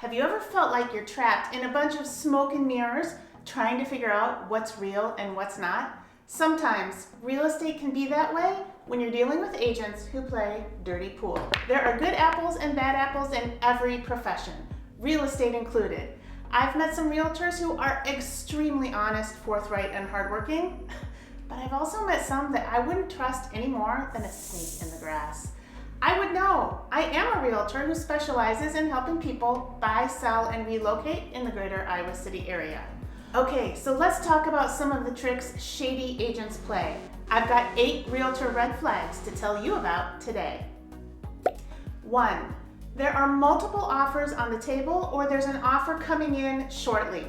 Have you ever felt like you're trapped in a bunch of smoke and mirrors trying to figure out what's real and what's not? Sometimes real estate can be that way when you're dealing with agents who play dirty pool. There are good apples and bad apples in every profession, real estate included. I've met some realtors who are extremely honest, forthright, and hardworking, but I've also met some that I wouldn't trust any more than a snake in the grass. I would know. I am a realtor who specializes in helping people buy, sell, and relocate in the greater Iowa City area. Okay, so let's talk about some of the tricks shady agents play. I've got 8 realtor red flags to tell you about today. 1. There are multiple offers on the table, or there's an offer coming in shortly.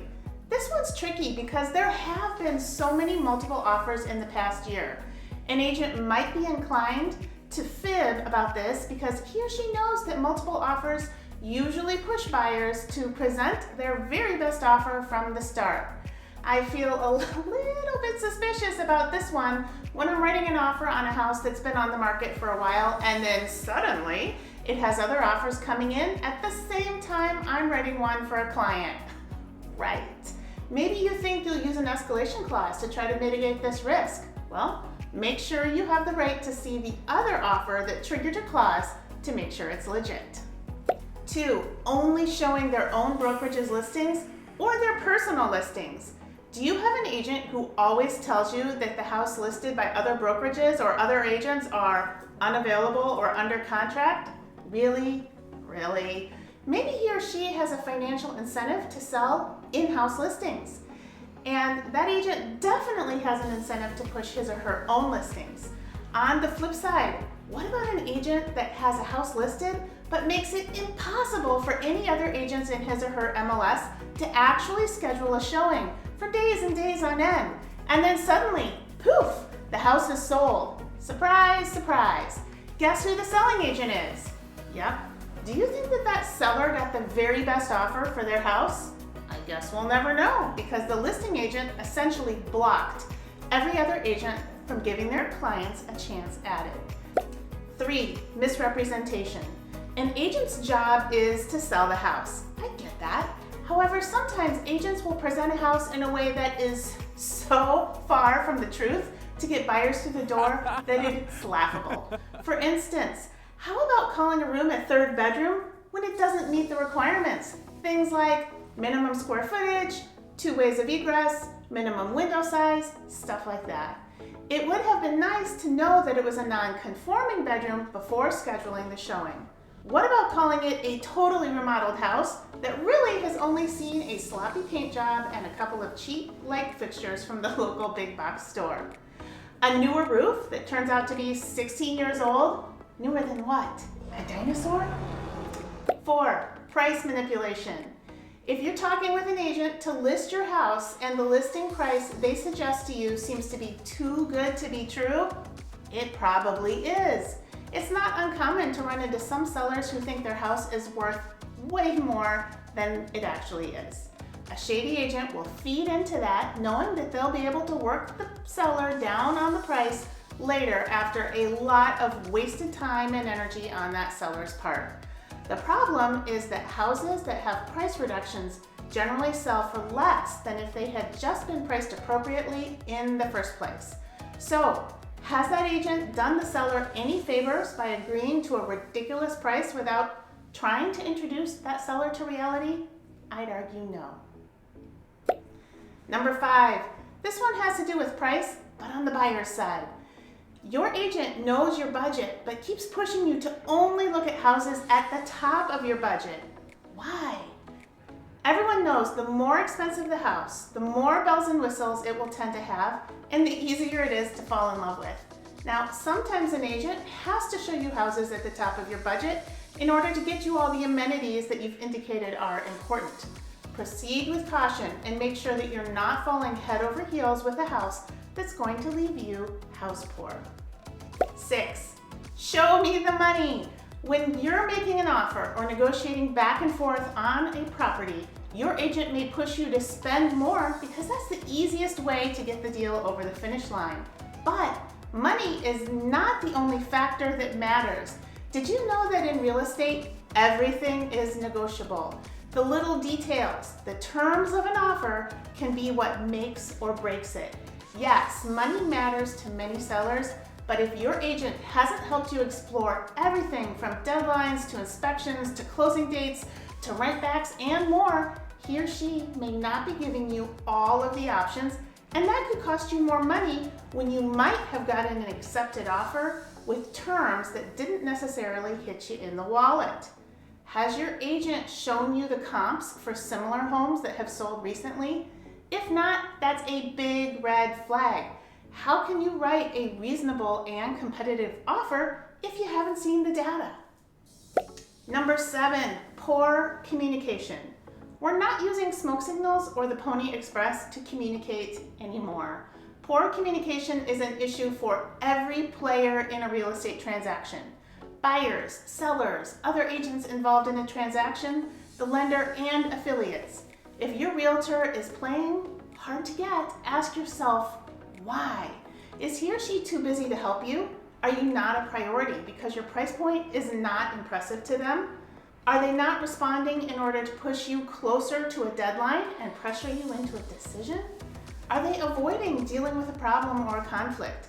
This one's tricky because there have been so many multiple offers in the past year. An agent might be inclined to fib about this because he or she knows that multiple offers usually push buyers to present their very best offer from the start. I feel a little bit suspicious about this one when I'm writing an offer on a house that's been on the market for a while and then suddenly it has other offers coming in at the same time I'm writing one for a client. Right. Maybe you think you'll use an escalation clause to try to mitigate this risk. Well, make sure you have the right to see the other offer that triggered your clause to make sure it's legit. 2. Only showing their own brokerage's listings or their personal listings. Do you have an agent who always tells you that the house listed by other brokerages or other agents are unavailable or under contract? Really? Really? Maybe he or she has a financial incentive to sell in-house listings. And that agent definitely has an incentive to push his or her own listings. On the flip side, what about an agent that has a house listed but makes it impossible for any other agents in his or her MLS to actually schedule a showing for days and days on end? And then suddenly, poof, the house is sold. Surprise, surprise. Guess who the selling agent is? Yep. Do you think that that seller got the very best offer for their house? I guess we'll never know because the listing agent essentially blocked every other agent from giving their clients a chance at it. 3. Misrepresentation. An agent's job is to sell the house. I get that. However, sometimes agents will present a house in a way that is so far from the truth to get buyers through the door that it's laughable. For instance, how about calling a room a 3rd bedroom when it doesn't meet the requirements? Things like minimum square footage, 2 ways of egress, minimum window size, stuff like that. It would have been nice to know that it was a non-conforming bedroom before scheduling the showing. What about calling it a totally remodeled house that really has only seen a sloppy paint job and a couple of cheap light fixtures from the local big box store? A newer roof that turns out to be 16 years old? Newer than what? A dinosaur? 4. Price manipulation. If you're talking with an agent to list your house and the listing price they suggest to you seems to be too good to be true, it probably is. It's not uncommon to run into some sellers who think their house is worth way more than it actually is. A shady agent will feed into that knowing that they'll be able to work the seller down on the price later after a lot of wasted time and energy on that seller's part. The problem is that houses that have price reductions generally sell for less than if they had just been priced appropriately in the first place. So, has that agent done the seller any favors by agreeing to a ridiculous price without trying to introduce that seller to reality? I'd argue no. Number 5, this one has to do with price, but on the buyer's side. Your agent knows your budget, but keeps pushing you to only look at houses at the top of your budget. Why? Everyone knows the more expensive the house, the more bells and whistles it will tend to have, and the easier it is to fall in love with. Now, sometimes an agent has to show you houses at the top of your budget in order to get you all the amenities that you've indicated are important. Proceed with caution and make sure that you're not falling head over heels with a house that's going to leave you house poor. 6. Show me the money. When you're making an offer or negotiating back and forth on a property, your agent may push you to spend more because that's the easiest way to get the deal over the finish line. But money is not the only factor that matters. Did you know that in real estate, everything is negotiable? The little details, the terms of an offer, can be what makes or breaks it. Yes, money matters to many sellers, but if your agent hasn't helped you explore everything from deadlines to inspections to closing dates to rent-backs and more, he or she may not be giving you all of the options, and that could cost you more money when you might have gotten an accepted offer with terms that didn't necessarily hit you in the wallet. Has your agent shown you the comps for similar homes that have sold recently? If not, that's a big red flag. How can you write a reasonable and competitive offer if you haven't seen the data? Number 7, poor communication. We're not using smoke signals or the Pony Express to communicate anymore. Poor communication is an issue for every player in a real estate transaction. Buyers, sellers, other agents involved in a transaction, the lender, and affiliates. If your realtor is playing hard to get, ask yourself, why? Is he or she too busy to help you? Are you not a priority because your price point is not impressive to them? Are they not responding in order to push you closer to a deadline and pressure you into a decision? Are they avoiding dealing with a problem or a conflict?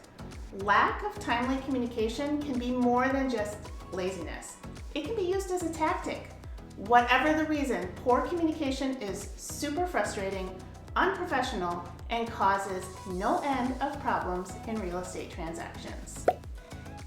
Lack of timely communication can be more than just laziness. It can be used as a tactic. Whatever the reason, poor communication is super frustrating, unprofessional, and causes no end of problems in real estate transactions.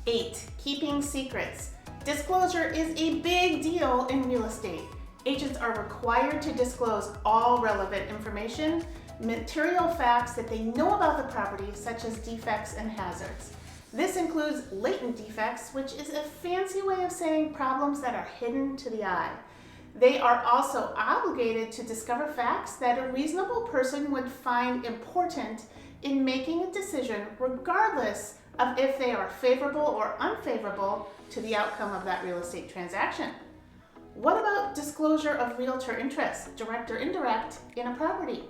8, keeping secrets. Disclosure is a big deal in real estate. Agents are required to disclose all relevant information, material facts that they know about the property, such as defects and hazards. This includes latent defects, which is a fancy way of saying problems that are hidden to the eye. They are also obligated to discover facts that a reasonable person would find important in making a decision, regardless of if they are favorable or unfavorable to the outcome of that real estate transaction. What about disclosure of realtor interest, direct or indirect, in a property?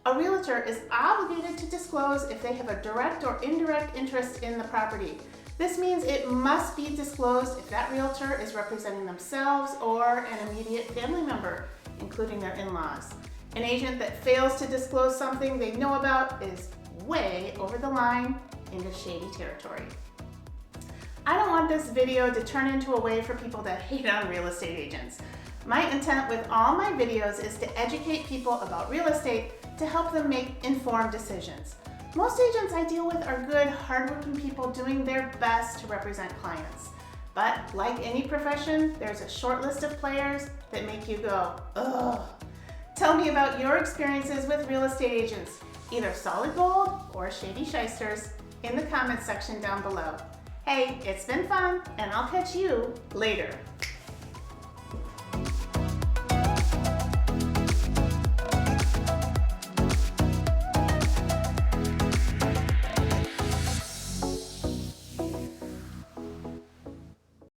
A realtor is obligated to disclose if they have a direct or indirect interest in the property. This means it must be disclosed if that realtor is representing themselves or an immediate family member, including their in-laws. An agent that fails to disclose something they know about is way over the line into shady territory. I don't want this video to turn into a way for people to hate on real estate agents. My intent with all my videos is to educate people about real estate to help them make informed decisions. Most agents I deal with are good, hardworking people doing their best to represent clients. But like any profession, there's a short list of players that make you go, ugh. Tell me about your experiences with real estate agents, either solid gold or shady shysters, in the comments section down below. Hey, it's been fun, and I'll catch you later.